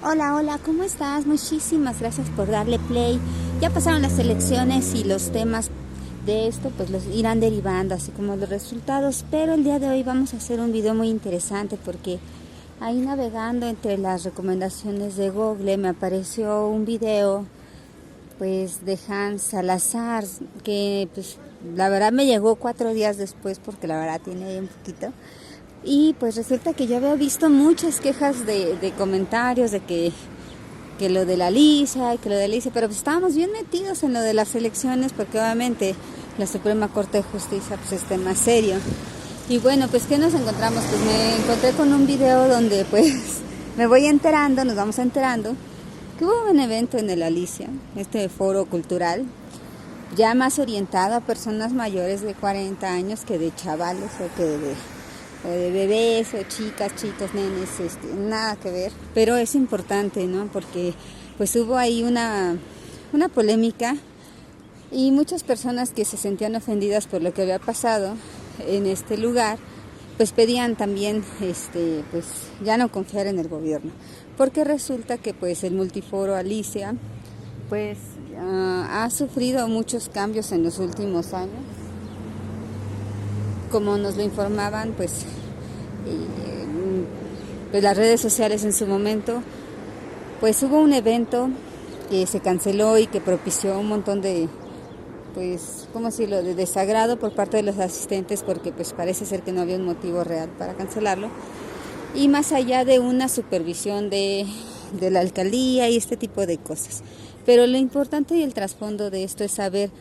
Hola, hola, ¿cómo estás? Muchísimas gracias por darle play. Ya pasaron las elecciones y los temas de esto pues los irán derivando, así como los resultados, pero el día de hoy vamos a hacer un video muy interesante porque ahí navegando entre las recomendaciones de Google me apareció un video pues de Hans Salazar que pues la verdad me llegó 4 días después porque la verdad tiene ahí un poquito. Y pues resulta que yo había visto muchas quejas de comentarios de que lo de la Alicia y que lo de Alicia, pero pues estábamos bien metidos en lo de las elecciones porque obviamente la Suprema Corte de Justicia pues es tema serio. Y bueno, pues ¿qué nos encontramos? Pues me encontré con un video donde pues me voy enterando, nos vamos enterando que hubo un evento en el Alicia, este foro cultural, ya más orientado a personas mayores de 40 años que de chavales o de bebés o chicas, chicos, nenes, nada que ver, pero es importante, ¿no? Porque pues hubo ahí una polémica y muchas personas que se sentían ofendidas por lo que había pasado en este lugar, pues pedían también pues ya no confiar en el gobierno, porque resulta que pues el multiforo Alicia pues ha sufrido muchos cambios en los últimos años. Como nos lo informaban pues las redes sociales en su momento, pues hubo un evento que se canceló y que propició un montón de, pues, ¿cómo decirlo?, de desagrado por parte de los asistentes, porque pues parece ser que no había un motivo real para cancelarlo. Y más allá de una supervisión de la alcaldía y este tipo de cosas. Pero lo importante y el trasfondo de esto es saber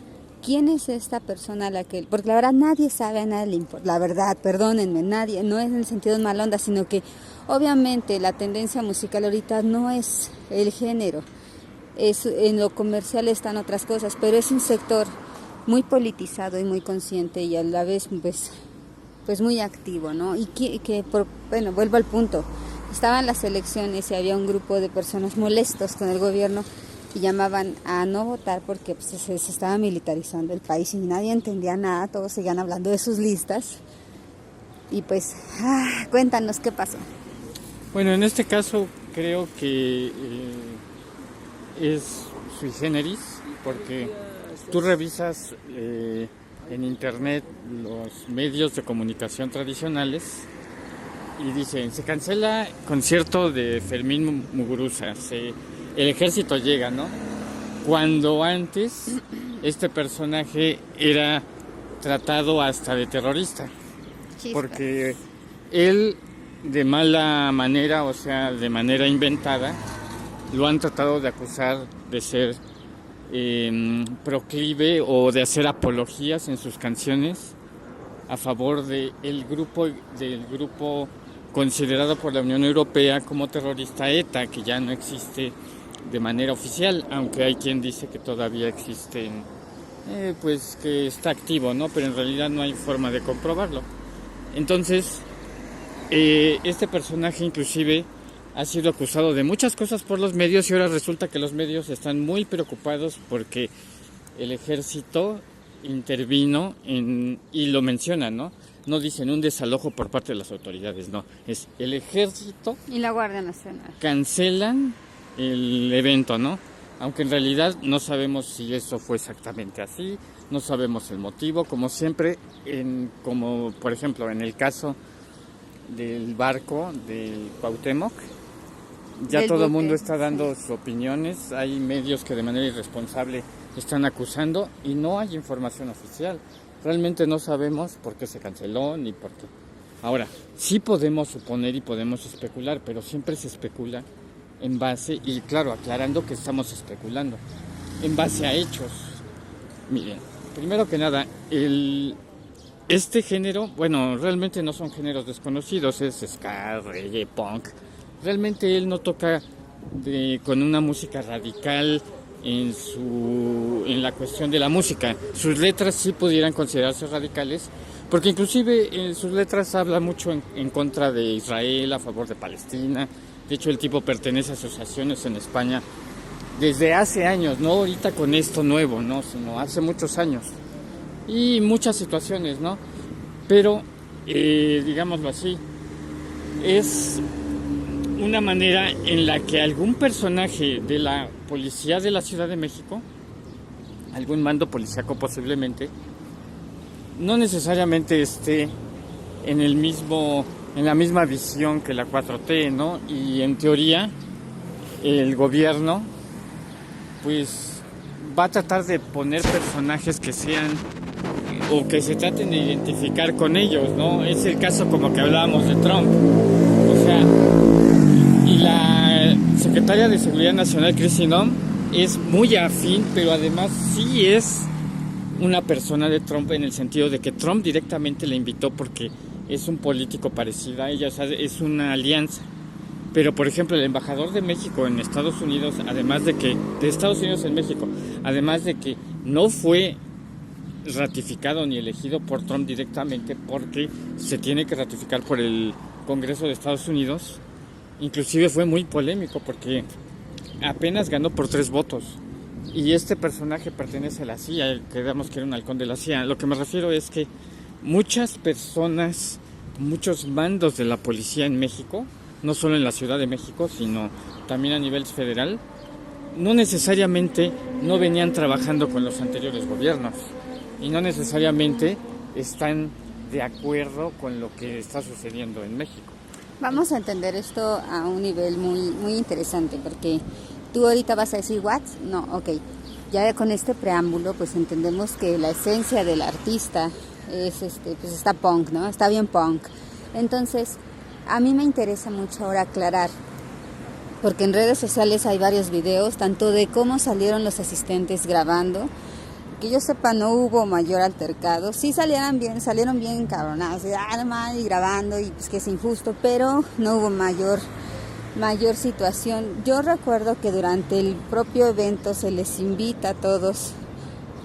quién es esta persona a la que, porque la verdad nadie sabe, a nadie le importa, la verdad, perdónenme, nadie, no es en el sentido de mala onda, sino que obviamente la tendencia musical ahorita no es el género, es, en lo comercial están otras cosas, pero es un sector muy politizado y muy consciente y a la vez pues muy activo, ¿no? Y bueno, vuelvo al punto, estaban las elecciones y había un grupo de personas molestos con el gobierno y llamaban a no votar porque pues, se estaba militarizando el país y nadie entendía nada, todos seguían hablando de sus listas. Y pues, cuéntanos qué pasó. Bueno, en este caso creo que es sui generis, porque tú revisas en internet los medios de comunicación tradicionales y dicen, se cancela concierto de Fermín Muguruza, el ejército llega, ¿no? Cuando antes este personaje era tratado hasta de terrorista, porque él de mala manera, o sea, de manera inventada, lo han tratado de acusar de ser proclive o de hacer apologías en sus canciones a favor del grupo considerado por la Unión Europea como terrorista ETA, que ya no existe de manera oficial, aunque hay quien dice que todavía existen, pues que está activo, ¿no? Pero en realidad no hay forma de comprobarlo. Entonces, este personaje inclusive ha sido acusado de muchas cosas por los medios y ahora resulta que los medios están muy preocupados porque el ejército intervino y lo mencionan, ¿no? No dicen un desalojo por parte de las autoridades, no, es el ejército y la Guardia Nacional cancelan el evento, ¿no? Aunque en realidad no sabemos si eso fue exactamente así, no sabemos el motivo, como siempre, como por ejemplo en el caso del barco del Cuauhtémoc, ya todo el mundo está dando sus opiniones, hay medios que de manera irresponsable están acusando y no hay información oficial. Realmente no sabemos por qué se canceló ni por qué. Ahora, sí podemos suponer y podemos especular, pero siempre se especula en base, y claro, aclarando que estamos especulando, en base a hechos. Miren, primero que nada, este género, bueno, realmente no son géneros desconocidos, es ska, reggae, punk. Realmente él no toca con una música radical en la cuestión de la música. Sus letras sí pudieran considerarse radicales, porque inclusive sus letras habla mucho en contra de Israel, a favor de Palestina. De hecho, el tipo pertenece a asociaciones en España desde hace años, no ahorita con esto nuevo, no, sino hace muchos años. Y muchas situaciones, ¿no? Pero, digámoslo así, es una manera en la que algún personaje de la policía de la Ciudad de México, algún mando policíaco posiblemente, no necesariamente esté en la misma visión que la 4T, ¿no? Y en teoría el gobierno pues va a tratar de poner personajes que sean o que se traten de identificar con ellos, ¿no? Es el caso como que hablábamos de Trump. O sea, y la secretaria de Seguridad Nacional, Kristi Noem, es muy afín, pero además sí es una persona de Trump en el sentido de que Trump directamente le invitó porque es un político parecido a ella, o sea, es una alianza. Pero, por ejemplo, el embajador de México en Estados Unidos, de Estados Unidos en México, además de que no fue ratificado ni elegido por Trump directamente porque se tiene que ratificar por el Congreso de Estados Unidos, inclusive fue muy polémico porque apenas ganó por 3 votos. Y este personaje pertenece a la CIA, creemos que era un halcón de la CIA. Lo que me refiero es que muchas personas, muchos mandos de la policía en México, no solo en la Ciudad de México, sino también a nivel federal, no necesariamente no venían trabajando con los anteriores gobiernos y no necesariamente están de acuerdo con lo que está sucediendo en México. Vamos a entender esto a un nivel muy, muy interesante, porque tú ahorita vas a decir, ¿what? No, ok. Ya con este preámbulo, pues entendemos que la esencia del artista es, pues está punk, ¿no? Está bien punk. Entonces, a mí me interesa mucho ahora aclarar, porque en redes sociales hay varios videos, tanto de cómo salieron los asistentes grabando, que yo sepa no hubo mayor altercado, sí salieron bien encabronados, y grabando y pues que es injusto, pero no hubo mayor situación. Yo recuerdo que durante el propio evento se les invita a todos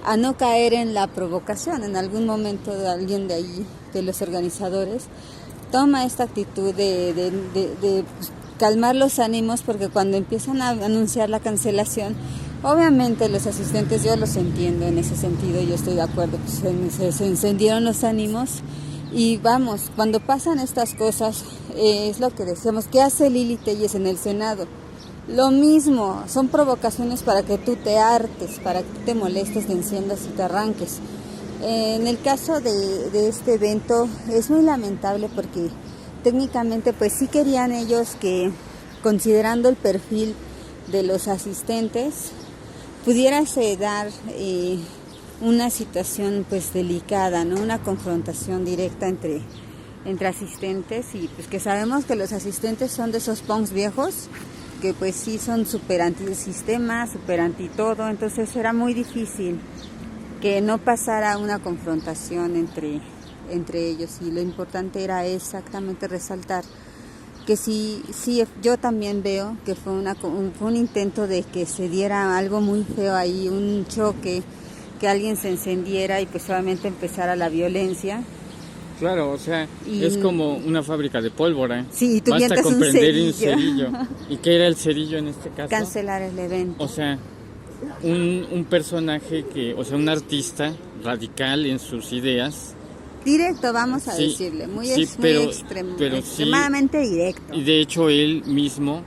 a no caer en la provocación. En algún momento de alguien de ahí, de los organizadores, toma esta actitud de pues, calmar los ánimos, porque cuando empiezan a anunciar la cancelación, obviamente los asistentes, yo los entiendo en ese sentido, yo estoy de acuerdo, pues se encendieron los ánimos. Y vamos, cuando pasan estas cosas, es lo que decíamos, ¿qué hace Lili Téllez en el Senado? Lo mismo, son provocaciones para que tú te hartes, para que tú te molestes, te enciendas y te arranques. En el caso de este evento es muy lamentable porque técnicamente pues sí querían ellos que, considerando el perfil de los asistentes, pudiérase dar una situación pues delicada, ¿no? Una confrontación directa entre asistentes, y pues que sabemos que los asistentes son de esos punks viejos que pues sí son súper antisistema, súper anti todo, entonces era muy difícil que no pasara una confrontación entre ellos, y lo importante era exactamente resaltar que sí, yo también veo que fue un intento de que se diera algo muy feo ahí, un choque, que alguien se encendiera y pues solamente empezara la violencia. Claro, o sea, es como una fábrica de pólvora. Sí, tú basta con un prender cerillo. un cerillo. ¿Y qué era el cerillo en este caso? Cancelar el evento. O sea, un personaje un artista radical en sus ideas. Directo, vamos a decirle, muy extremadamente directo. Y de hecho él mismo,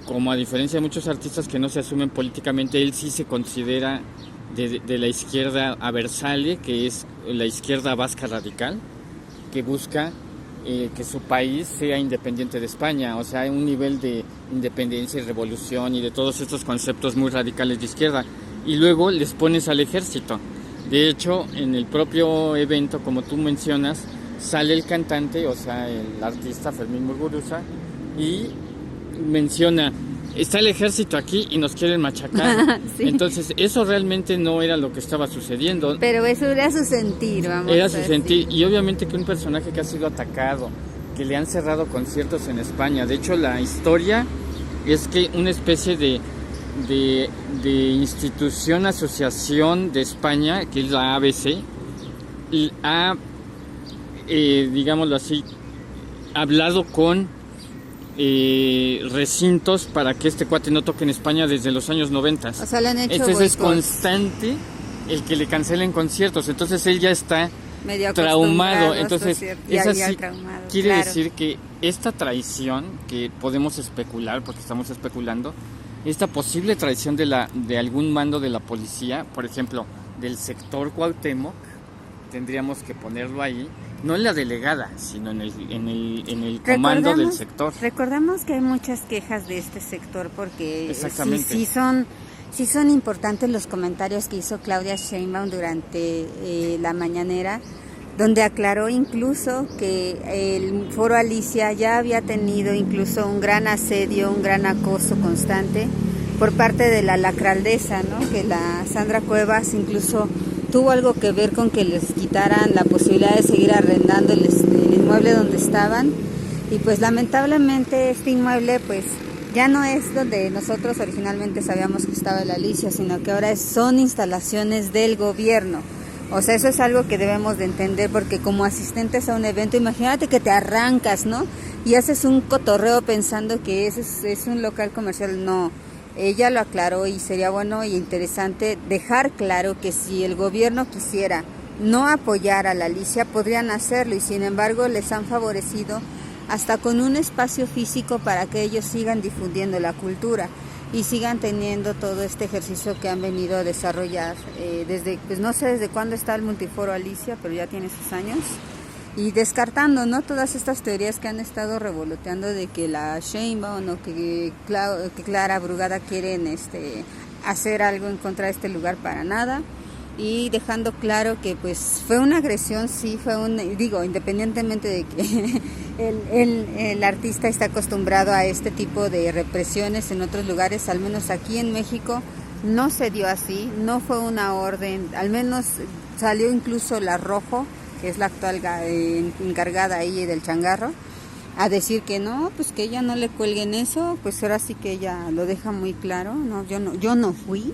como a diferencia de muchos artistas que no se asumen políticamente, él sí se considera de la izquierda aversale, que es la izquierda vasca radical, que busca que su país sea independiente de España, o sea, un nivel de independencia y revolución y de todos estos conceptos muy radicales de izquierda. Y luego les pones al ejército. De hecho, en el propio evento, como tú mencionas, sale el cantante, o sea, el artista Fermín Muguruza, y menciona, está el ejército aquí y nos quieren machacar. Sí. Entonces, eso realmente no era lo que estaba sucediendo. Pero eso era su sentir, vamos a decir. Era su sentir, y obviamente que un personaje que ha sido atacado, que le han cerrado conciertos en España. De hecho, la historia es que una especie de institución, asociación de España, que es la ABC, ha, digámoslo así, hablado con recintos para que este cuate no toque en España desde los años 90. O sea, le han hecho Entonces boicot. Es constante el que le cancelen conciertos. Entonces él ya está medio traumado. acostumbrados, Entonces, pues, es ya así, traumado, quiere claro. decir que esta traición, que podemos especular, porque estamos especulando, esta posible traición de algún mando de la policía, por ejemplo, del sector Cuauhtémoc, tendríamos que ponerlo ahí, no en la delegada, sino en el comando del sector. Recordamos que hay muchas quejas de este sector porque Exactamente. sí son importantes los comentarios que hizo Claudia Sheinbaum durante la mañanera, donde aclaró incluso que el Foro Alicia ya había tenido incluso un gran asedio, un gran acoso constante por parte de la lacraldesa, ¿no? Que la Sandra Cuevas incluso tuvo algo que ver con que les quitaran la posibilidad de seguir arrendando el inmueble donde estaban, y pues lamentablemente este inmueble pues ya no es donde nosotros originalmente sabíamos que estaba el Alicia, sino que ahora son instalaciones del gobierno. O sea, eso es algo que debemos de entender, porque como asistentes a un evento, imagínate que te arrancas, ¿no? Y haces un cotorreo pensando que ese es un local comercial. No, ella lo aclaró, y sería bueno y interesante dejar claro que si el gobierno quisiera no apoyar a la Alicia, podrían hacerlo, y sin embargo les han favorecido hasta con un espacio físico para que ellos sigan difundiendo la cultura y sigan teniendo todo este ejercicio que han venido a desarrollar desde, pues no sé desde cuándo está el Multiforo Alicia, pero ya tiene sus años, y descartando, ¿no?, todas estas teorías que han estado revoloteando de que la Sheinbaum o que Clara Brugada quieren hacer algo en contra de este lugar, para nada, y dejando claro que pues fue una agresión, sí, independientemente de que el artista está acostumbrado a este tipo de represiones en otros lugares, al menos aquí en México no se dio así, no fue una orden, al menos salió incluso la Rojo, que es la actual encargada ahí del changarro, a decir que no, pues que ella no le cuelguen eso. Pues ahora sí que ella lo deja muy claro, no, yo no fui,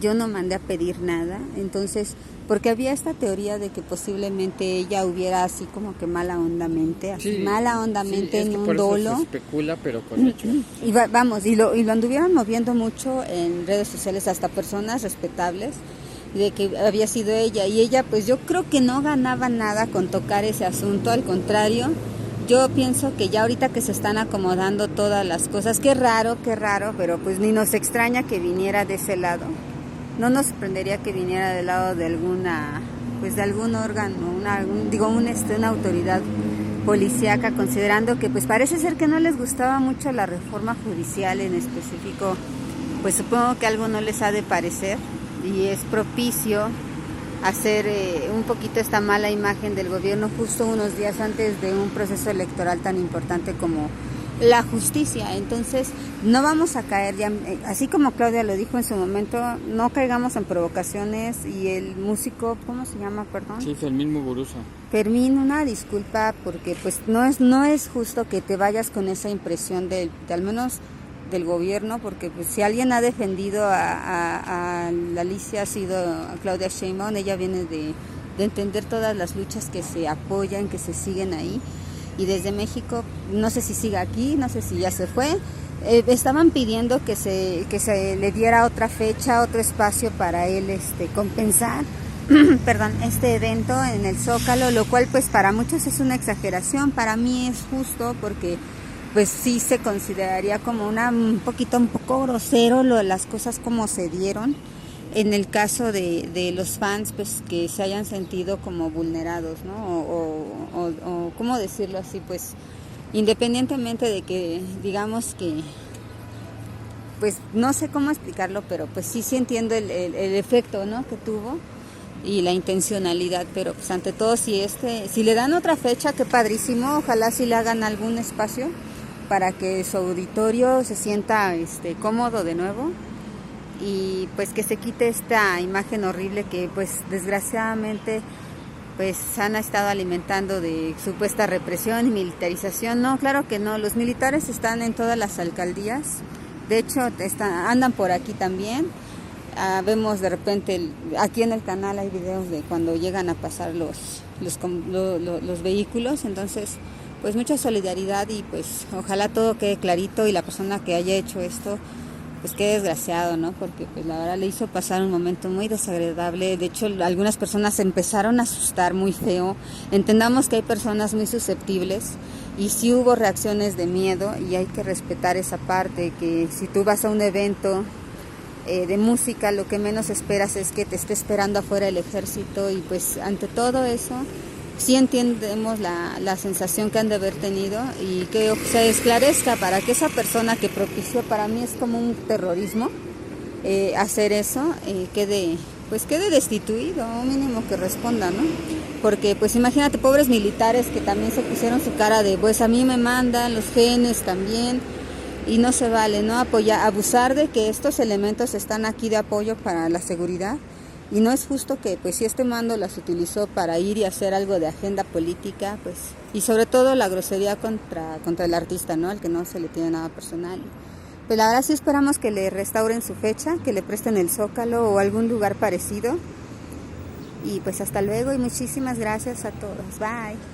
yo no mandé a pedir nada. Entonces, porque había esta teoría de que posiblemente ella hubiera así como que mala hondamente en un dolo. Se especula, pero con hecho. Y lo anduvieron moviendo mucho en redes sociales, hasta personas respetables, de que había sido ella, y ella pues yo creo que no ganaba nada con tocar ese asunto, al contrario, yo pienso que ya ahorita que se están acomodando todas las cosas, qué raro, pero pues ni nos extraña que viniera de ese lado, no nos sorprendería que viniera del lado de de algún órgano, una autoridad policíaca, considerando que pues parece ser que no les gustaba mucho la reforma judicial en específico, pues supongo que algo no les ha de parecer, y es propicio hacer un poquito esta mala imagen del gobierno justo unos días antes de un proceso electoral tan importante como la justicia. Entonces no vamos a caer ya, así como Claudia lo dijo en su momento, no caigamos en provocaciones. Y el músico, ¿cómo se llama? Perdón. Sí, Fermín Muguruza. Fermín, una disculpa, porque pues no es justo que te vayas con esa impresión de al menos del gobierno, porque pues si alguien ha defendido a la Alicia ha sido a Claudia Sheinbaum. Ella viene de entender todas las luchas que se apoyan, que se siguen ahí, y desde México, no sé si sigue aquí, no sé si ya se fue, estaban pidiendo que se le diera otra fecha, otro espacio para él compensar perdón, este evento en el Zócalo, lo cual pues para muchos es una exageración, para mí es justo, porque pues sí se consideraría como un poco grosero las cosas como se dieron, en el caso de los fans, pues que se hayan sentido como vulnerados, ¿no? O cómo decirlo así, pues independientemente de que digamos que, pues no sé cómo explicarlo, pero pues sí entiendo el efecto, ¿no?, que tuvo, y la intencionalidad, pero pues ante todo si le dan otra fecha, qué padrísimo, ojalá si le hagan algún espacio para que su auditorio se sienta cómodo de nuevo, y pues que se quite esta imagen horrible que pues desgraciadamente pues han estado alimentando de supuesta represión y militarización. No, claro que no, los militares están en todas las alcaldías, de hecho andan por aquí también. Vemos de repente, aquí en el canal hay videos de cuando llegan a pasar los vehículos. Entonces pues mucha solidaridad, y pues ojalá todo quede clarito, y la persona que haya hecho esto pues qué desgraciado, ¿no? Porque pues la verdad le hizo pasar un momento muy desagradable. De hecho, algunas personas se empezaron a asustar muy feo. Entendamos que hay personas muy susceptibles y sí hubo reacciones de miedo y hay que respetar esa parte, que si tú vas a un evento de música, lo que menos esperas es que te esté esperando afuera el ejército, y pues ante todo eso sí entendemos la sensación que han de haber tenido, y que se esclarezca para que esa persona que propició, para mí es como un terrorismo hacer eso, quede destituido, o mínimo que responda, ¿no? Porque pues imagínate, pobres militares que también se pusieron su cara de pues a mí me mandan los genes también, y no se vale, ¿no? Abusar de que estos elementos están aquí de apoyo para la seguridad, y no es justo que pues si este mando las utilizó para ir y hacer algo de agenda política, pues, y sobre todo la grosería contra el artista, ¿no? Al que no se le tiene nada personal. Pues la verdad sí esperamos que le restauren su fecha, que le presten el Zócalo o algún lugar parecido. Y pues hasta luego y muchísimas gracias a todos. Bye.